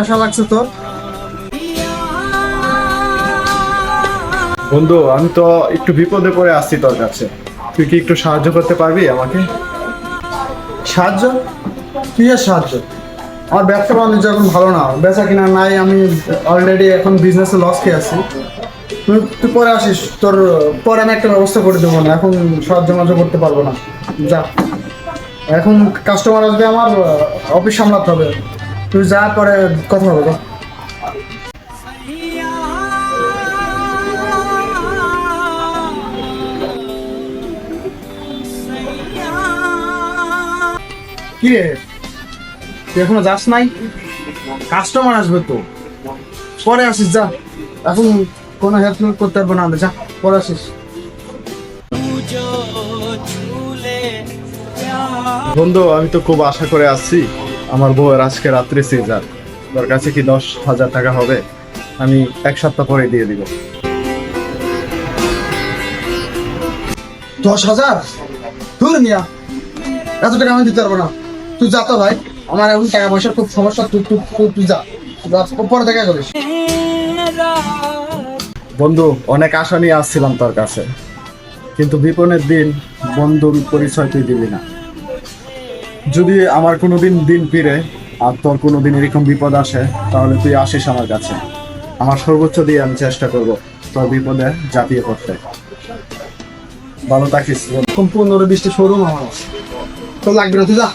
আশা লাগছে তোর? বন্ধু, আমি তো একটু বিপদে পড়ে আসছি তোর কাছে। তুই কি একটু সাহায্য করতে পারবি আমাকে? সাহায্য? কি আর সাহায্য? আমার ব্যবসা বাণিজ্য এখন ভালো না, বেচা কিনা নাই। আমি অলরেডি এখন বিজনেসে লস খেয়ে আছি। তুই পরে আসিস, তোর পরে আমি একটা ব্যবস্থা করে দেবো না, এখন সাহায্য মাহায্য করতে পারবো না। যা, এখন কাস্টমার আসবে, আমার অফিস সামলাতে হবে। তুই যা, পরে কথা হবে। কি রে, তুই এখনো যাস নাই? কাস্টমার আসবে তো, পরে আসিস। যা, এখন কোনো হেল্প করতে পারবো না, যা পরে আসিস। বন্ধু, আমি তো খুব আশা করে আসছি। আমার বউয়ের আজকে রাত্রে সিজার। তোর কাছে কি 10,000 টাকা হবে? আমি 1 সপ্তাহ পরে দিয়ে দিব। 10,000? ধরে নিয়া, এত টাকা আমি দিতে পারবো না। তুই যা তো ভাই, আমার এখন টাকা পয়সার খুব সমস্যা। তুই যা, পরে দেখা করিস। বন্ধু, অনেক আশা নিয়ে আসছিলাম তোর কাছে, কিন্তু বিপনের দিন বন্ধুর পরিচয় তুই দিলি না। যদি আমার কোনোদিন দিন ফিরে আর তোর কোনোদিন এরকম বিপদ আসে, তাহলে তুই আসিস আমার কাছে। আমার সর্বোচ্চ দিয়ে আমি চেষ্টা করব তোর বিপদে ঝাঁপিয়ে পড়তে। ভালো থাকিস। 15-20টা শোরুম আমার, তো লাগবে না, তুই যা।